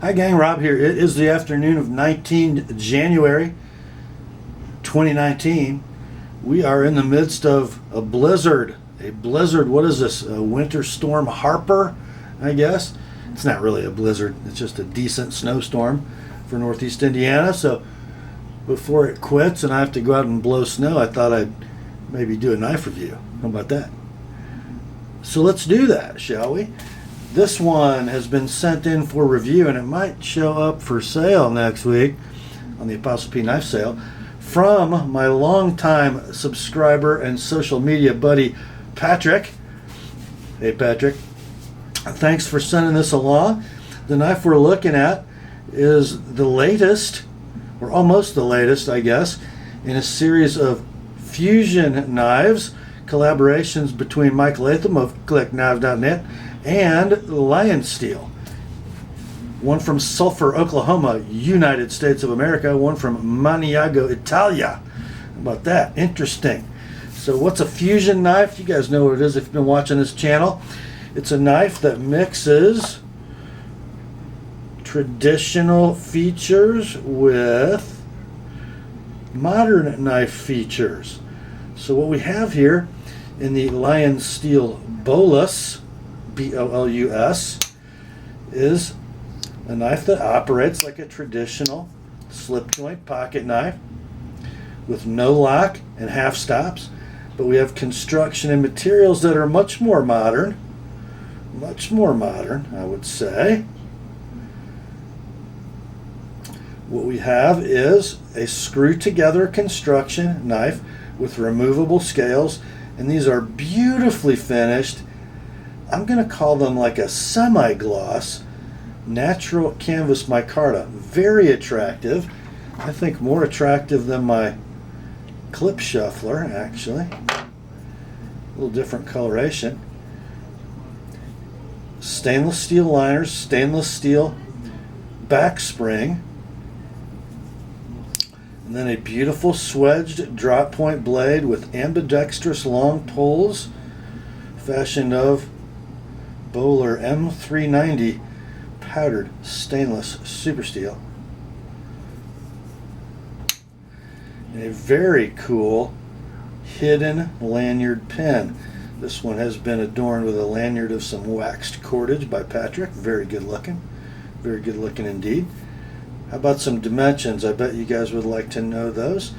Hi gang, Rob here. It is the afternoon of 19 January 2019. We are in the midst of a blizzard. What is this? A winter storm Harper, I guess. It's not really a blizzard. It's just a decent snowstorm for Northeast Indiana. So before it quits and I have to go out and blow snow, I thought I'd maybe do a knife review. How about that? So let's do that, shall we? This one has been sent in for review, and it might show up for sale next week on the ApostleP knife sale from my longtime subscriber and social media buddy, Patrick. Hey, Patrick. Thanks for sending this along. The knife we're looking at is the latest, or almost the latest, I guess, in a series of fusion knives, collaborations between Mike Latham of CollectorKnives.net and Lion Steel. One from Sulphur, Oklahoma, United States of America. One from Maniago, Italia. How about that? Interesting. So what's a fusion knife? You guys know what it is if you've been watching this channel. It's a knife that mixes traditional features with modern knife features. So what we have here in the Lion Steel Bolus, B-O-L-U-S, is a knife that operates like a traditional slip joint pocket knife with no lock and half stops, but we have construction and materials that are much more modern, I would say. What we have is a screw together construction knife with removable scales, and these are beautifully finished. I'm going to call them like a semi-gloss natural canvas micarta. Very attractive. I think more attractive than my clip shuffler, actually. A little different coloration. Stainless steel liners, stainless steel back spring, and then a beautiful swedged drop point blade with ambidextrous long pulls, fashioned of Bowler M390 powdered stainless super steel. And a very cool hidden lanyard pin. This one has been adorned with a lanyard of some waxed cordage by Patrick. Very good looking indeed. How about some dimensions? I bet you guys would like to know those.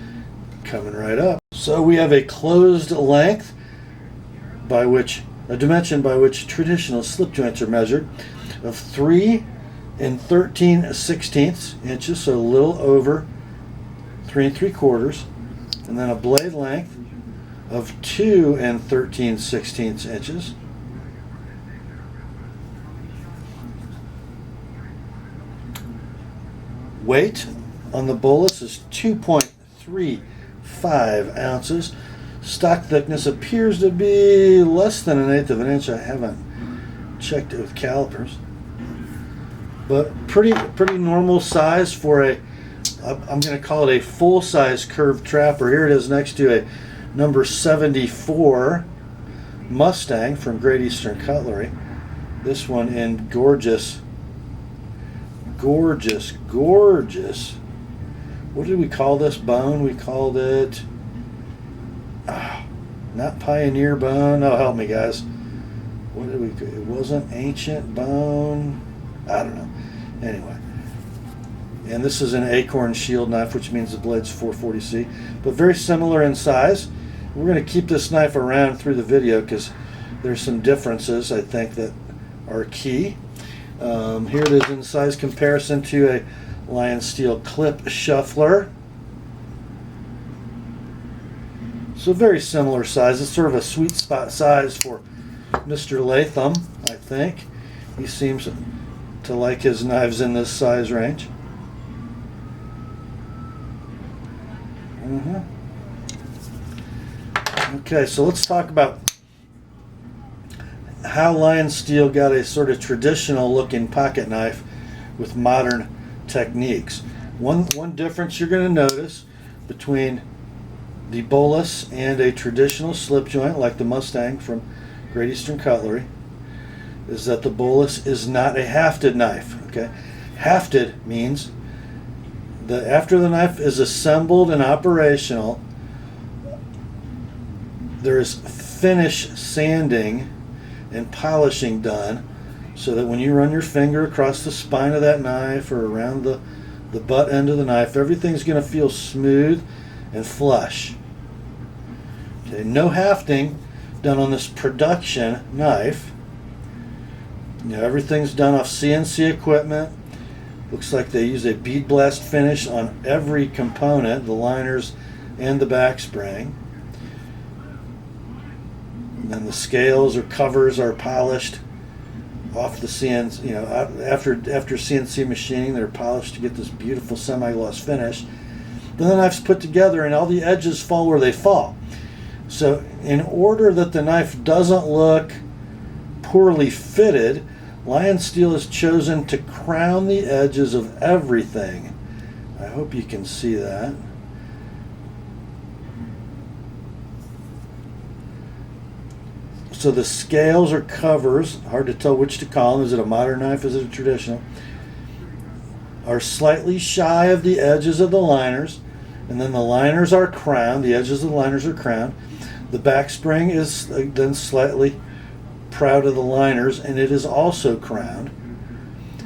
Coming right up. So we have a closed length a dimension by which traditional slip joints are measured of 3 13/16 inches, so a little over 3 3/4, and then a blade length of 2 13/16 inches. Weight on the Bolus is 2.35 ounces. Stock thickness appears to be less than 1/8 of an inch. I haven't checked it with calipers, but pretty normal size for I'm going to call it a full-size curved trapper. Here it is next to a number 74 Mustang from Great Eastern Cutlery. This one in gorgeous. What did we call this bone? We called it not Pioneer bone. Oh, help me, guys. What did we? It wasn't ancient bone. I don't know. Anyway, and this is an acorn shield knife, which means the blade's 440C, but very similar in size. We're going to keep this knife around through the video because there's some differences I think that are key. Here it is in size comparison to a Lion Steel clip shuffler. So very similar size. It's sort of a sweet spot size for Mr. Latham, I think. He seems to like his knives in this size range. Okay, so let's talk about how Lion Steel got a sort of traditional looking pocket knife with modern techniques. One difference you're going to notice between the Bolus and a traditional slip joint like the Mustang from Great Eastern Cutlery is that the Bolus is not a hafted knife. Okay, Hafted means that after the knife is assembled and operational, there is finish sanding and polishing done so that when you run your finger across the spine of that knife or around the butt end of the knife, everything's going to feel smooth and flush. Okay, no hafting done on this production knife. Everything's done off CNC equipment. Looks like they use a bead blast finish on every component, the liners and the back spring. And then the scales or covers are polished off the CNC. After CNC machining, they're polished to get this beautiful semi-gloss finish. Then the knife's put together and all the edges fall where they fall. So in order that the knife doesn't look poorly fitted, Lion Steel is chosen to crown the edges of everything. I hope you can see that. So the scales or covers, hard to tell which to call them, is it a modern knife, is it a traditional, are slightly shy of the edges of the liners, and then the liners are crowned, the edges of the liners are crowned. The back spring is then slightly proud of the liners, and it is also crowned.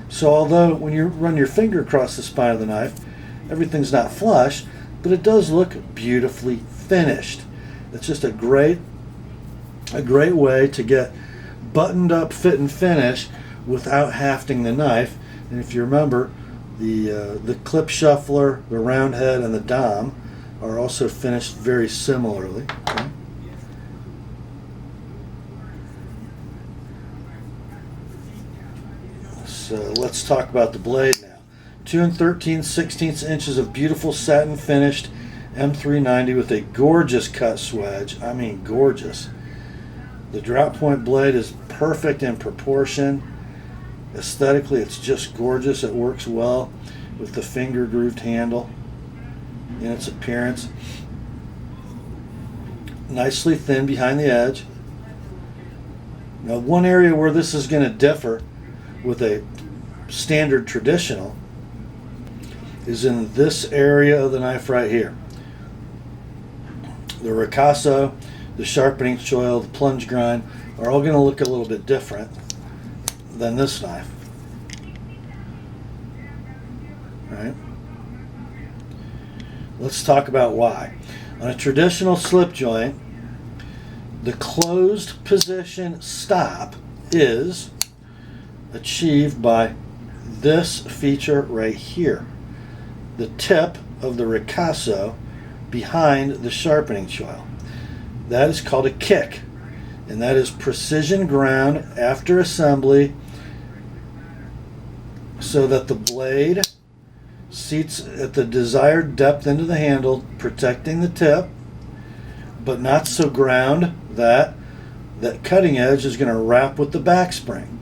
So although when you run your finger across the spine of the knife, everything's not flush, but it does look beautifully finished. It's just a great way to get buttoned up fit and finish without hafting the knife. And if you remember, the clip shuffler, the round head, and the dom are also finished very similarly. Okay? So let's talk about the blade now. 2 13/16 inches of beautiful satin finished M390 with a gorgeous cut swedge. I mean gorgeous. The drop point blade is perfect in proportion. Aesthetically, it's just gorgeous. It works well with the finger grooved handle in its appearance. Nicely thin behind the edge. Now, one area where this is going to differ with a standard traditional is in this area of the knife right here. The ricasso, the sharpening choil, the plunge grind are all going to look a little bit different than this knife. Right? Let's talk about why. On a traditional slip joint, the closed position stop is achieved by this feature right here, the tip of the ricasso behind the sharpening choil. That is called a kick, and that is precision ground after assembly so that the blade seats at the desired depth into the handle, protecting the tip, but not so ground that that cutting edge is going to wrap with the back spring.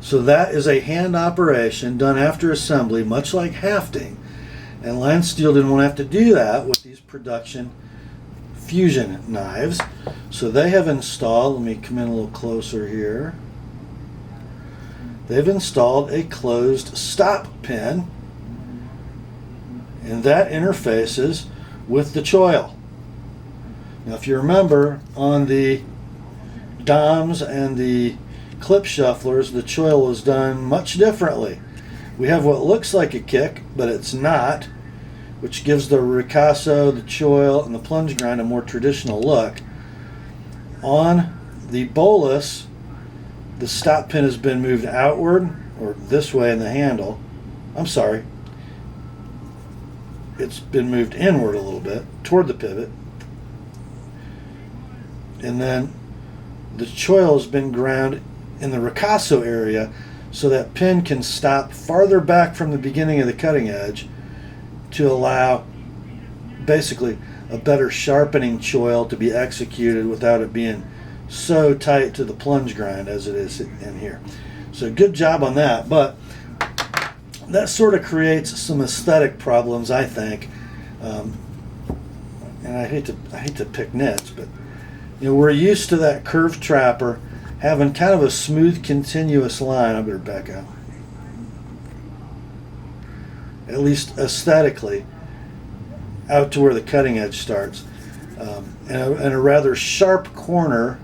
So that is a hand operation done after assembly, much like hafting. And Lion Steel didn't want to have to do that with these production fusion knives. So they have installed, let me come in a little closer here. They've installed a closed stop pin, and that interfaces with the choil. Now, if you remember, on the doms and the clip shufflers, the choil was done much differently. We have what looks like a kick, but it's not, which gives the ricasso, the choil, and the plunge grind a more traditional look. On the Bolus, the stop pin has been moved outward, or this way in the handle. I'm sorry. It's been moved inward a little bit, toward the pivot. And then the choil has been ground in the ricasso area so that pin can stop farther back from the beginning of the cutting edge to allow basically a better sharpening choil to be executed without it being so tight to the plunge grind as it is in here. So good job on that, but that sort of creates some aesthetic problems, I think. And I hate to pick nits, but we're used to that curved trapper having kind of a smooth, continuous line. I better back up. at least aesthetically, out to where the cutting edge starts, and a rather sharp corner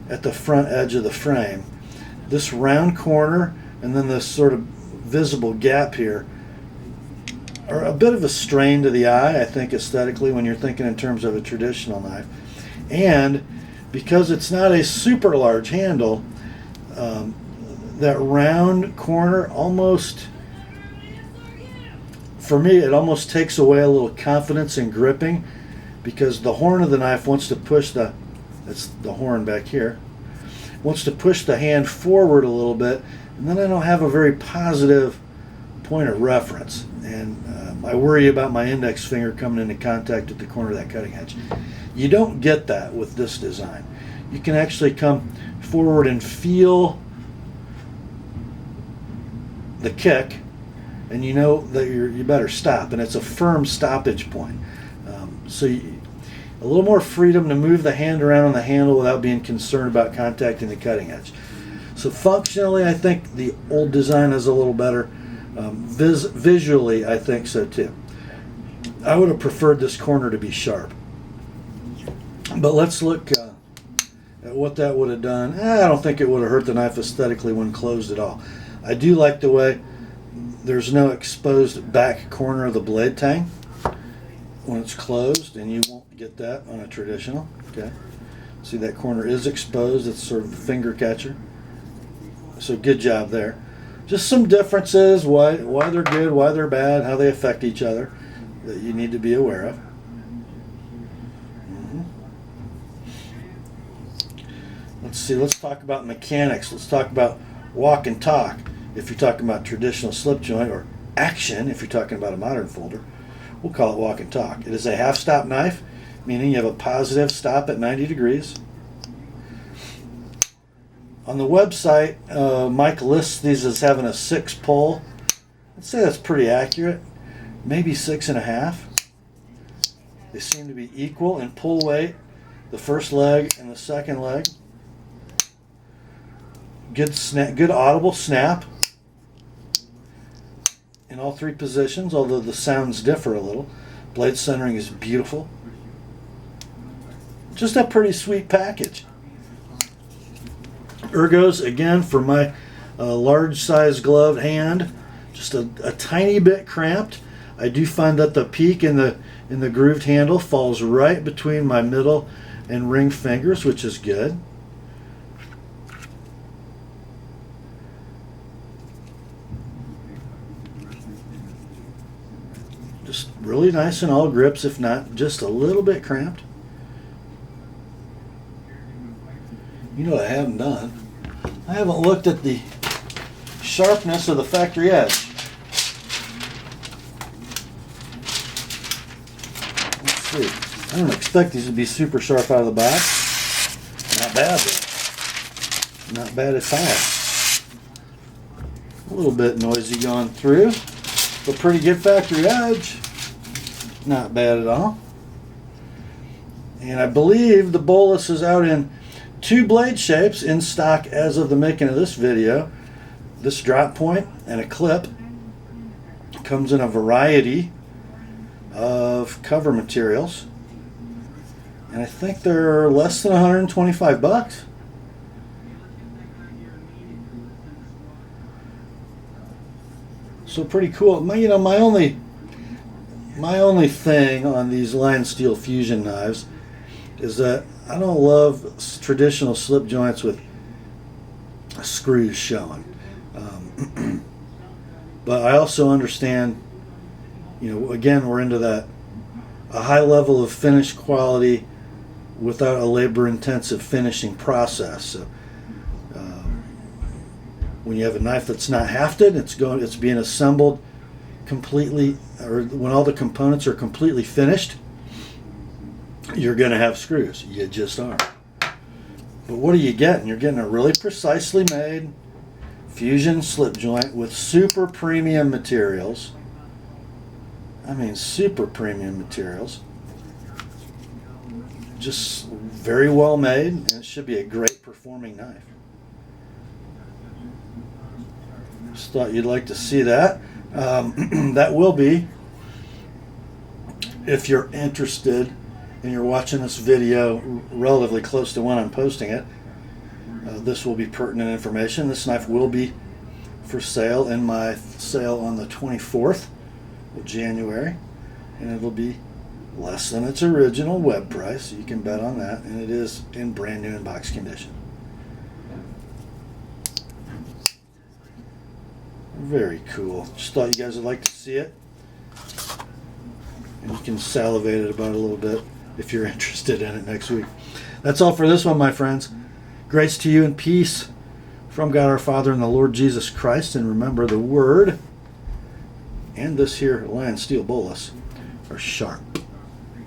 at the front edge of the frame. This round corner and then this sort of visible gap here are a bit of a strain to the eye, I think, aesthetically, when you're thinking in terms of a traditional knife. And because it's not a super large handle, that round corner almost, for me, it almost takes away a little confidence in gripping, because the horn of the knife wants to push that's the horn back here, wants to push the hand forward a little bit, and then I don't have a very positive point of reference, and I worry about my index finger coming into contact with the corner of that cutting edge. You don't get that with this design. You can actually come forward and feel the kick, and you know that you better stop, and it's a firm stoppage point. A little more freedom to move the hand around on the handle without being concerned about contacting the cutting edge. So functionally, I think the old design is a little better. Visually, I think so too. I would have preferred this corner to be sharp. But let's look at what that would have done. I don't think it would have hurt the knife aesthetically when closed at all. I do like the way there's no exposed back corner of the blade tang when it's closed, and you won't get that on a traditional. Okay, see, that corner is exposed. It's sort of a finger catcher. So good job there. Just some differences, why they're good, why they're bad, how they affect each other, that you need to be aware of. Let's see, let's talk about mechanics. Let's talk about walk and talk if you're talking about traditional slip joint, or action if you're talking about a modern folder. We'll call it walk and talk. It is a half stop knife, meaning you have a positive stop at 90 degrees. On the website, Mike lists these as having a 6 pull. I'd say that's pretty accurate, maybe 6.5. They seem to be equal in pull weight, the first leg and the second leg. Good audible snap in all three positions, although the sounds differ a little. Blade centering is beautiful. Just a pretty sweet package. Ergos, again, for my large size gloved hand, just a tiny bit cramped. I do find that the peak in the grooved handle falls right between my middle and ring fingers, which is good. Just really nice in all grips, if not just a little bit cramped. You know what I haven't done? I haven't looked at the sharpness of the factory edge. Let's see. I don't expect these to be super sharp out of the box. Not bad though. Not bad at all. A little bit noisy going through, but pretty good factory edge. Not bad at all. And I believe the Bolus is out in 2 blade shapes in stock as of the making of this video. This drop point and a clip comes in a variety of cover materials, and I think they're less than 125 bucks. So pretty cool. My only thing on these line steel fusion knives is that I don't love traditional slip joints with screws showing. But I also understand, again, we're into that, a high level of finish quality without a labor-intensive finishing process. So when you have a knife that's not hafted, it's being assembled completely, or when all the components are completely finished, you're going to have screws. You just are. But what are you getting? You're getting a really precisely made fusion slip joint with super premium materials. I mean, super premium materials. Just very well made, and it should be a great performing knife. Just thought you'd like to see that. That will be, if you're interested and you're watching this video relatively close to when I'm posting it, this will be pertinent information. This knife will be for sale in my sale on the 24th of January, and it'll be less than its original web price. You can bet on that, and it is in brand new in-box condition. Very cool. Just thought you guys would like to see it, and you can salivate about it a little bit if you're interested in it next week. That's all for this one, my friends. Grace to you and peace from God our Father and the Lord Jesus Christ. And remember, the Word and this here lion steel bolus are sharp.